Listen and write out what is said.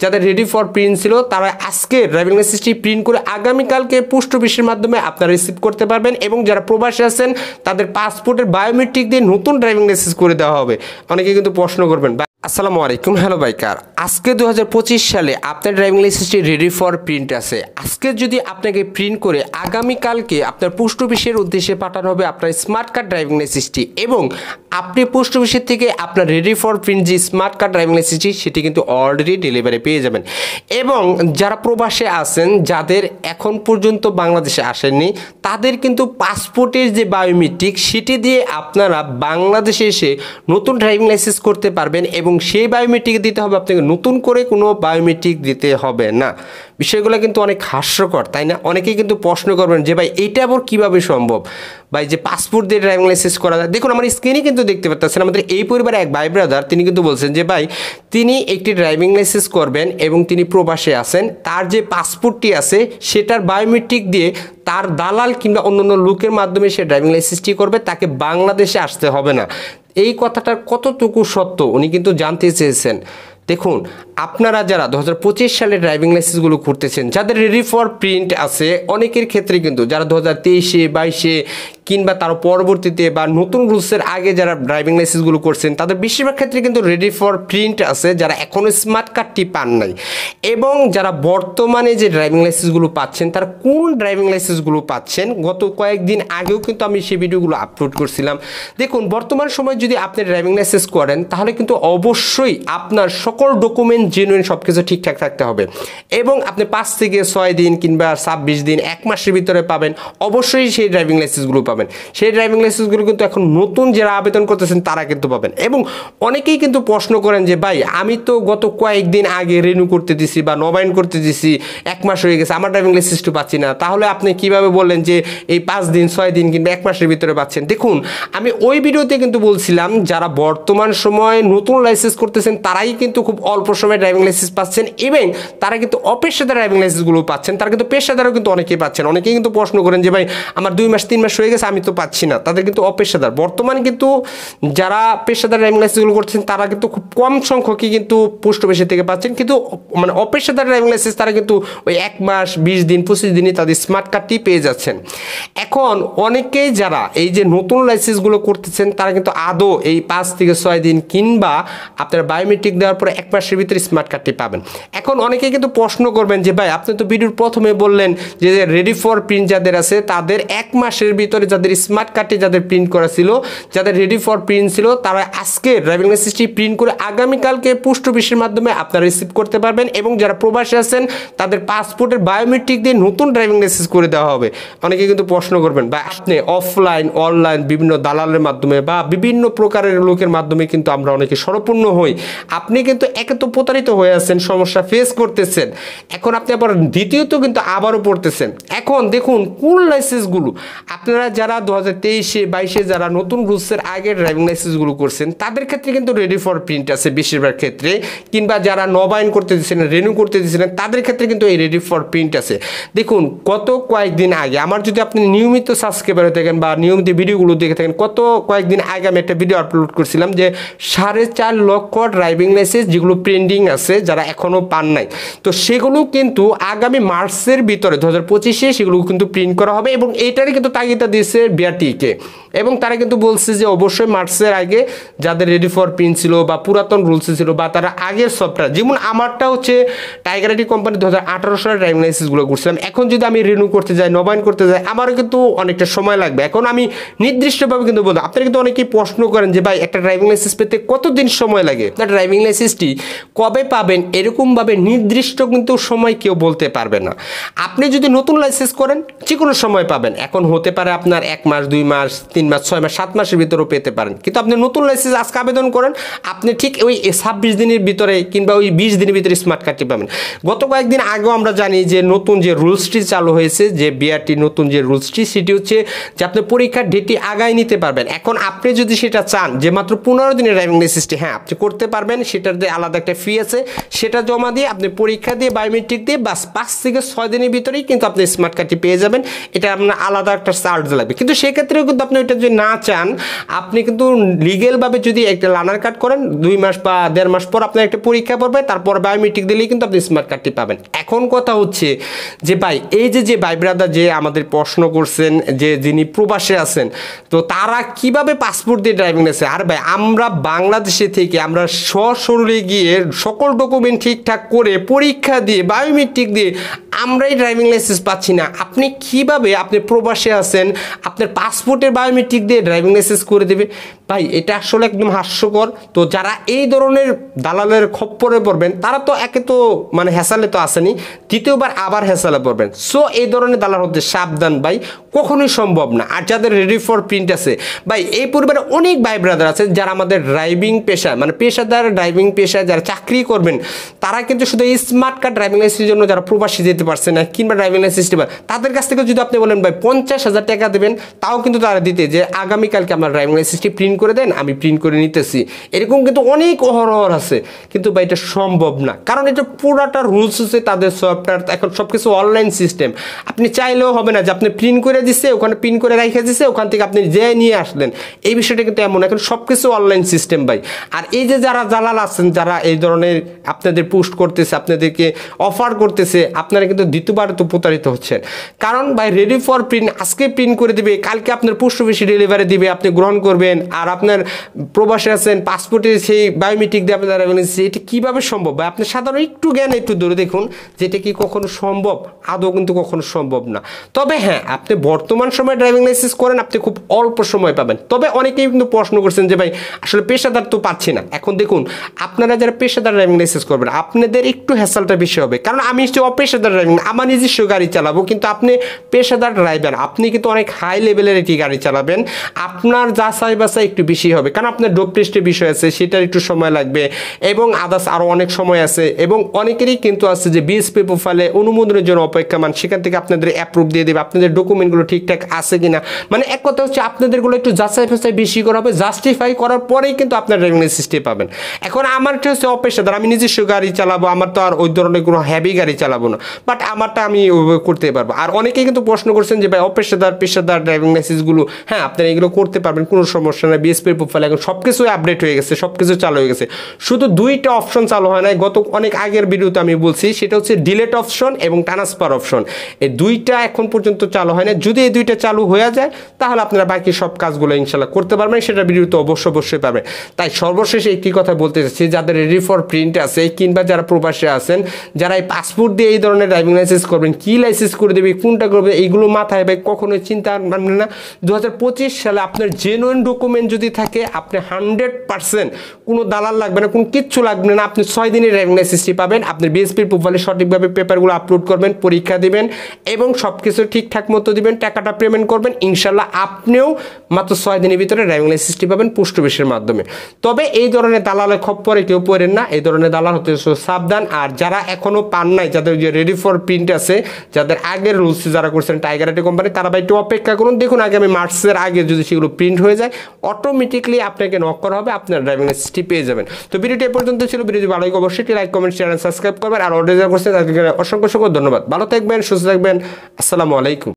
যাদের ready for print ছিল তারা আজকে ড্রাইভিং লাইসেন্সটি প্রিন্ট করে আগামীকালকে পোস্ট অফিসের মাধ্যমে আপনারা রিসিভ করতে পারবেন এবং যারা প্রবাসী আছেন তাদের পাসপোর্টের বায়োমেট্রিক দিয়ে নতুন ড্রাইভিং লাইসেন্স করে দেওয়া হবে। অনেকে কিন্তু প্রশ্ন করবেন, আসসালামু আলাইকুম, হ্যালো বাইকার। আজকে 2025 সালে আপনার ড্রাইভিং লাইসেন্সটি রেডি ফর প্রিন্ট আছে। আজকে যদি আপনাকে প্রিন্ট করে আগামীকালকে আপনার পোস্ট অফিসের উদ্দেশ্যে পাঠানো হবে আপনার স্মার্ট কার্ড ড্রাইভিং লাইসেন্সটি এবং আপনি পোস্ট অফিসের থেকে আপনার রেডি ফর প্রিন্ট যে স্মার্ট কার্ড ড্রাইভিং লাইসেন্সটি সেটি কিন্তু অলরেডি ডেলিভারি পেয়ে যাবেন। এবং যারা প্রবাসে আছেন, যাদের এখন পর্যন্ত বাংলাদেশে আসেননি, তাদের কিন্তু পাসপোর্টের যে বায়োমেট্রিক সেটি দিয়ে আপনারা বাংলাদেশে এসে নতুন ড্রাইভিং লাইসেন্স করতে পারবেন এবং সেই বায়োমেট্রিক দিতে হবে, আপনাকে নতুন করে কোনো বায়োমেট্রিক দিতে হবে না। বিষয়গুলো কিন্তু অনেক হাস্যকর, তাই না? অনেকেই কিন্তু প্রশ্ন করবেন যে ভাই এটা আবার কীভাবে সম্ভব, ভাই যে পাসপোর্ট দিয়ে ড্রাইভিং লাইসেন্স করা যায়। দেখুন আমার স্ক্রিনে কিন্তু দেখতে পাচ্ছেন আমাদের এই পরিবারে এক ভাই ব্রাদার, তিনি কিন্তু বলছেন যে ভাই তিনি একটি ড্রাইভিং লাইসেন্স করবেন এবং তিনি প্রবাসে আছেন, তার যে পাসপোর্টটি আছে সেটার বায়োমেট্রিক দিয়ে তার দালাল কিংবা অন্যান্য লোকের মাধ্যমে সে ড্রাইভিং লাইসেন্সটি করবে, তাকে বাংলাদেশে আসতে হবে না। এই কথাটার কতটুকু সত্য উনি কিন্তু জানতে চেয়েছেন। দেখুন আপনারা যারা 2025 সালে ড্রাইভিং লাইসেন্সগুলো করতেছেন, যাদের রেডি ফর প্রিন্ট আছে, অনেকের ক্ষেত্রে কিন্তু যারা 2023-এ 22-এ কিংবা তার পরবর্তীতে বা নতুন রুলসের আগে যারা ড্রাইভিং লাইসেন্সগুলো করছেন তাদের বেশিরভাগ ক্ষেত্রে কিন্তু রেডি ফর প্রিন্ট আছে, যারা এখনও স্মার্ট কার্ডটি পান নাই। এবং যারা বর্তমানে যে ড্রাইভিং লাইসেন্সগুলো পাচ্ছেন তারা কোন ড্রাইভিং লাইসেন্সগুলো পাচ্ছেন, গত কয়েকদিন আগেও কিন্তু আমি সেই ভিডিওগুলো আপলোড করছিলাম। দেখুন বর্তমান সময় যদি আপনি ড্রাইভিং লাইসেন্স করেন তাহলে কিন্তু অবশ্যই আপনার সকল ডকুমেন্ট জেনুইন সব কিছু ঠিকঠাক থাকতে হবে এবং আপনি 5 থেকে 6 দিন কিংবা 26 দিন 1 মাসের ভিতরে পাবেন, অবশ্যই সেই ড্রাইভিং লাইসেন্সগুলো পাবেন। সেই ড্রাইভিং লাইসেন্সগুলো কিন্তু এখন নতুন যারা আবেদন করতেছেন তারা কিন্তু পাবেন। এবং অনেকেই কিন্তু প্রশ্ন করেন যে ভাই আমি তো গত কয়েকদিন আগে রিনিউ করতে দিছি বা নবায়ন করতে দিছি, 1 মাস হয়ে গেছে, আমার ড্রাইভিং লাইসেন্সটা পাচ্ছি না, তাহলে আপনি কিভাবে বললেন যে এই 5 দিন 6 দিন কিংবা 1 মাসের ভিতরে পাচ্ছেন? দেখুন আমি ওই ভিডিওতে কিন্তু বলছিলাম যারা বর্তমান সময়ে নতুন লাইসেন্স করতেছেন তারাই কিন্তু খুব অল্প সময়ে ড্রাইভিং লাইসেন্স পাচ্ছেন এবং তারা কিন্তু অপেশাদার ড্রাইভিং লাইসেন্সগুলো পাচ্ছেন, তারা কিন্তু পেশাদারও কিন্তু অনেকেই পাচ্ছেন। অনেকেই কিন্তু প্রশ্ন করেন যে ভাই আমার 2 মাস 3 মাস হয়ে গেছে আমি তো পাচ্ছি না, তাদের কিন্তু অপেশাদার। বর্তমানে কিন্তু যারা পেশাদার ড্রাইভিং লাইসেন্সগুলো করছেন তারা কিন্তু খুব কম সংখ্যকই কিন্তু পোস্ট অফিস থেকে পাচ্ছেন, কিন্তু মানে অপেশাদার ড্রাইভিং লাইসেন্স তারা কিন্তু ওই 1 মাস 20 দিন 25 দিনই তাদের স্মার্ট কার্ডটি পেয়ে যাচ্ছেন। এখন অনেকেই যারা এই যে নতুন লাইসেন্সগুলো করতেছেন তারা কিন্তু আদৌ এই 5 থেকে 6 দিন কিংবা আপনার বায়োমেট্রিক দেওয়ার পরে 1 মাসের ভিতরে স্মার্ট কার্ডটি পাবেন। এখন অনেকে কিন্তু প্রশ্ন করবেন যে ভাই আপনি তো ভিডিওর প্রথমে বললেন যে রেডি ফর প্রিন্ট যাদের আছে তাদের 1 মাসের ভিতরে যাদের স্মার্ট কার্ডটি যাদের প্রিন্ট করা ছিল, যাদের রেডি ফর প্রিন্ট ছিল, তারা আজকে ড্রাইভিং লাইসেন্সটি প্রিন্ট করে আগামীকালকে পোস্ট অফিসের মাধ্যমে আপনারা রিসিভ করতে পারবেন এবং যারা প্রবাসী আছেন তাদের পাসপোর্টের বায়োমেট্রিক দিয়ে নতুন ড্রাইভিং লাইসেন্স করে দেওয়া হবে। অনেকে কিন্তু প্রশ্ন করবেন বা আপনি অফলাইন অনলাইন বিভিন্ন দালালের মাধ্যমে বা বিভিন্ন প্রকারের লোকের মাধ্যমে কিন্তু আমরা অনেকে স্বরপূর্ণ হই, আপনি কিন্তু একে তো প্রতারিত হয়ে আছেন, সমস্যা ফেস করতেছেন, এখন আপনি আবার দ্বিতীয়ত কিন্তু আবারও পড়তেছেন। এখন দেখুন কোন লাইসেন্সগুলো আপনারা যারা 2023-এ 22-এ যারা নতুন রুলসের আগে ড্রাইভিং লাইসেন্সগুলো করছেন তাদের ক্ষেত্রে কিন্তু রেডি ফর প্রিন্ট আছে বেশিরভাগ ক্ষেত্রে, কিংবা যারা নবায়ন করতে দিচ্ছিলেন রিনিউ করতে দিচ্ছিলেন তাদের ক্ষেত্রে কিন্তু এই রেডি ফর প্রিন্ট আছে। দেখুন গত কয়েকদিন আগে আমার যদি আপনি নিয়মিত সাবস্ক্রাইবার হয়ে থাকেন বা নিয়মিত ভিডিওগুলো দেখে থাকেন, কত কয়েকদিন আগে আমি একটা ভিডিও আপলোড করছিলাম যে 4.5 লক্ষ ড্রাইভিং লাইসেন্স যেগুলো পেন্ডিং আছে যারা এখনও পান নাই, তো সেগুলো কিন্তু আগামী মার্চের ভিতরে 2025-এ সেগুলো কিন্তু প্রিন্ট করা হবে এবং এইটারই কিন্তু তাগিদা দিয়েছে বিআরটিকে এবং তারা কিন্তু বলছে যে অবশ্যই মার্চের আগে যাদের রেডি ফর প্রিন্ট ছিল বা পুরাতন রুলসে ছিল বা তারা আগের সফটওয়্যার, যেমন আমারটা হচ্ছে টাইগার আইটি কোম্পানি 2018 সালের ড্রাইভিং লাইসেন্সগুলো করছিলাম, এখন যদি আমি রিনিউ করতে যাই নবায়ন করতে যাই আমারও কিন্তু অনেকটা সময় লাগবে। এখন আমি নির্দিষ্টভাবে কিন্তু বলবো, আপনারা কিন্তু অনেকেই প্রশ্ন করেন যে ভাই একটা ড্রাইভিং লাইসেন্স পেতে কতদিন সময় লাগে, না ড্রাইভিং লাইসেন্সটি কবে পাবেন এরকমভাবে নির্দিষ্ট কিন্তু সময় কেউ বলতে পারবে না। আপনি যদি নতুন লাইসেন্স করেন যে কোনো সময় পাবেন, এখন হতে পারে আপনার 1 মাস 2 মাস 3 মাস 6 মাস 7 মাসের ভিতরেও পেতে পারেন, কিন্তু আপনি নতুন লাইসেন্স আজকে আবেদন করেন আপনি ঠিক ওই 26 দিনের ভিতরে কিংবা ওই 20 দিনের ভিতরে স্মার্ট কার্ডটি পাবেন। গত কয়েকদিন আগেও আমরা জানি যে নতুন যে রুলসটি চালু হয়েছে, যে বিআরটি নতুন যে রুলসটি সেটি হচ্ছে যে আপনি পরীক্ষার ডেটটি আগায় নিতে পারবেন। এখন আপনি যদি সেটা চান যে মাত্র 15 দিনের ড্রাইভিং লাইসেন্সটি, হ্যাঁ আপনি করতে পারবেন, সেটার আলাদা একটা ফি আছে, সেটা জমা দিয়ে আপনি পরীক্ষা দিয়ে বায়োমেট্রিক দিয়ে বাস 5 থেকে 6 দিনের ভিতরেই কিন্তু আপনি স্মার্ট কার্ডটি পেয়ে যাবেন। এটা আপনার আলাদা একটা চার্জ লাগবে, কিন্তু সেক্ষেত্রেও কিন্তু আপনি ওইটা যদি না চান, আপনি কিন্তু লিগেলভাবে যদি একটা লার্নার কার্ড করেন 2 মাস বা 1.5 মাস পর আপনার একটা পরীক্ষা পড়বে, তারপর বায়োমেট্রিক দিলেই কিন্তু আপনি স্মার্ট কার্ডটি পাবেন। এখন কথা হচ্ছে যে ভাই এই যে ভাই ব্রাদার যে আমাদের প্রশ্ন করছেন যে যিনি প্রবাসে আছেন, তো তারা কিভাবে পাসপোর্ট দিয়ে ড্রাইভিং লাইসেন্স, আর ভাই আমরা বাংলাদেশে থেকে আমরা সশরীরে গিয়ে সকল ডকুমেন্ট ঠিকঠাক করে পরীক্ষা দিয়ে বায়োমেট্রিক দিয়ে আমরাই ড্রাইভিং লাইসেন্স পাচ্ছি না। আপনি কিভাবে, আপনি প্রবাসে আছেন, আপনার পাসপোর্টের বায়োমেট্রিক দিয়ে ড্রাইভিং লাইসেন্স করে দেবে? ভাই এটা আসলে একদম হাস্যকর। তো যারা এই ধরনের দালালের খপ্পরে পড়বেন তারা তো একে তো মানে হেসালে তো আসেনি, দ্বিতীয়বার আবার হেসালে পড়বেন। সো এই ধরনের দালাল হতে সাবধান ভাই, কখনোই সম্ভব না। আর যাদের রেডি ফর প্রিন্ট আছে ভাই, এই পরিবারে অনেক ভাই ব্রাদার আছে যারা আমাদের ড্রাইভিং পেশা মানে পেশাদার ড্রাইভিং পেশায় যারা চাকরি করবেন, তারা কিন্তু শুধু এই স্মার্ট কার্ড ড্রাইভিং লাইসেন্সের জন্য যারা প্রবাসী যেতে পারছে না কিংবা ড্রাইভিং লাইসেন্স নেবেন, তাদের কাছ থেকে যদি আপনি বলেন ভাই 50,000 টাকা দেবেন, তাও কিন্তু তারা দিতে যে আগামীকালকে আমার ড্রাইভিং লাইসেন্সটি প্রিন্ট করে দেন, আমি প্রিন্ট করে নিতেছি। এরকম কিন্তু অনেক অহরহ আছে, কিন্তু ভাই এটা সম্ভব না, কারণ এটা পুরাটা রুলস হচ্ছে তাদের সফটওয়্যার, এখন সব কিছু অনলাইন সিস্টেম। আপনি চাইলেও হবে না যে আপনি প্রিন্ট করে দিচ্ছে, ওখানে প্রিন্ট করে রেখে দিচ্ছে, ওখান থেকে আপনি যে নিয়ে আসলেন, এই বিষয়টা কিন্তু এমন, এখন সব কিছু অনলাইন সিস্টেম ভাই। আর এই যে যারা জালাল আছেন, যারা এই ধরনের আপনাদের পোস্ট করতেছে, আপনাদেরকে অফার করতেছে, আপনারা কিন্তু দ্বিতীয়বার তো প্রতারিত হচ্ছেন। কারণ ভাই রেডি ফর প্রিন্ট আজকে প্রিন্ট করে দিবে, কালকে আপনার পোস্ট অফিসে ডেলিভারি দিবে, আপনি গ্রহণ করবেন, আর আপনার প্রবাসে আছেন পাসপোর্টে সেই বায়োমেট্রিক দিয়ে আপনারা এটা কীভাবে সম্ভব ভাই? আপনি সাধারণ একটু জ্ঞান একটু ধরে দেখুন যে এটা কি কখনো সম্ভব? আদৌ কিন্তু কখনো সম্ভব না। তবে হ্যাঁ, আপনি বর্তমান সময়ে ড্রাইভিং লাইসেন্স করেন, আপনি খুব অল্প সময় পাবেন। তবে অনেকেই কিন্তু প্রশ্ন করছেন যে ভাই আসলে পেশাদার তো পাচ্ছি না। এখন দেখুন, আপনারা যারা পেশাদার ড্রাইভিং লাইসেন্স করবেন আপনাদের একটু হ্যাসেলটা বেশি হবে, কারণ আমি হচ্ছে অপেশাদার ড্রাইভিং, আমার নিজস্ব গাড়ি চালাবো, কিন্তু আপনি পেশাদার ড্রাইভার, আপনি কিন্তু অনেক হাই লেভেলের একটি গাড়ি চালাবেন, আপনার যাচাই বাছাই একটু বেশি হবে, কারণ আপনার ডোপ টেস্টের বিষয় আছে, সেটার একটু সময় লাগবে, এবং আদার্স আরও অনেক সময় আছে। এবং অনেকেরই কিন্তু আছে যে বিএসপি প্রোফাইলে অনুমোদনের জন্য অপেক্ষমান, সেখান থেকে আপনাদের অ্যাপ্রুভ দিয়ে দেবে, আপনাদের ডকুমেন্টগুলো ঠিকঠাক আছে কিনা, মানে এক কথা হচ্ছে আপনাদেরগুলো একটু যাচাই বাছাই বেশি করা হবে, জাস্টিফাই করার পরেই কিন্তু আপনার ড্রাইভিং লাইসেন্সটি পাবেন। এখন আমারটা হচ্ছে অপেশাদার, আমি নিজস্ব গাড়ি চালাবো, আমার তো আর ওই ধরনের কোনো হ্যাভি গাড়ি চালাবো না, বাট আমারটা আমি করতে পারবো। আর অনেকেই কিন্তু প্রশ্ন করছেন যে ভাই অপেশাদার পেশাদার ড্রাইভিং লাইসেন্সগুলো, হ্যাঁ আপনারা এগুলো করতে পারবেন, কোনো সমস্যা নেই। বিএসপির প্রোফাইল এখন সব কিছুই আপডেট হয়ে গেছে, সব কিছু চালু হয়ে গেছে, শুধু 2টা অপশন চালু হয় নাই, গত অনেক আগের ভিডিওতে আমি বলছি, সেটা হচ্ছে ডিলেট অপশন এবং ট্রান্সফার অপশন। এই 2টা এখন পর্যন্ত চালু হয় না। যদি এই 2টা চালু হয়ে যায় তাহলে আপনারা বাকি সব কাজগুলো ইনশাল্লাহ করতে পারবেন, সেটা ভিডিওতে অবশ্যই পাবেন। তাই সর্বশেষে একটি কথা বলতে চাচ্ছি, যাদের রেডি ফর প্রিন্ট আছে কিংবা যারা প্রবাসে আছেন, যারা এই পাসপোর্ট দিয়ে এই ধরনের ড্রাইভিং লাইসেন্স করবেন, কি লাইসেন্স করে দেবে, কোনটা করবে, এইগুলো মাথায় ভাই কখনোই চিন্তা মানবেন না। 2025 সালে আপনার জেনুইন ডকুমেন্ট যদি থাকে, আপনি 100% কোনো দালাল লাগবে না, কোনো কিচ্ছু লাগবে না, আপনি 6 দিনের ড্রাইভিং লাইসেন্সটি পাবেন। আপনি বিএসপির প্রোফাইলে সঠিকভাবে পেপারগুলো আপলোড করবেন, পরীক্ষা দিবেন এবং সব কিছু ঠিকঠাক মতো দিবেন, টাকাটা পেমেন্ট করবেন, ইনশাল্লাহ আপনিও মাত্র 6 দিনের ভিতরে ড্রাইভিং লাইসেন্সটি পাবেন পোস্ট অফিসের মাধ্যমে। তবে এই ধরনের দালালের খপ্পরে কেউ পড়েন না, এই ধরনের দালাল হতে সাবধান। আর যারা এখনও পান নাই, যাদের যে রেডি ফর প্রিন্ট আছে, যাদের আগের রুলস যারা করছেন টাইগার আইটি কোম্পানি, তারা ভাই একটু অপেক্ষা করুন। দেখুন আগামী মার্চের আগে যদি সেগুলো প্রিন্ট হয়ে যায়, অটোমেটিকলি আপনাকে নক করা হবে, আপনার ড্রাইভিং লাইসেন্সটি পেয়ে যাবেন। তো ভিডিওটি এ পর্যন্ত ছিল। ভিডিওটি ভালো লাগে অবশ্যই লাইক কমেন্ট শেয়ার সাবস্ক্রাইব করবেন। আর অর্ডার করছেন তাদেরকে অসংখ্য ধন্যবাদ। ভালো থাকবেন, সুস্থ থাকবেন। আসসালামু আলাইকুম।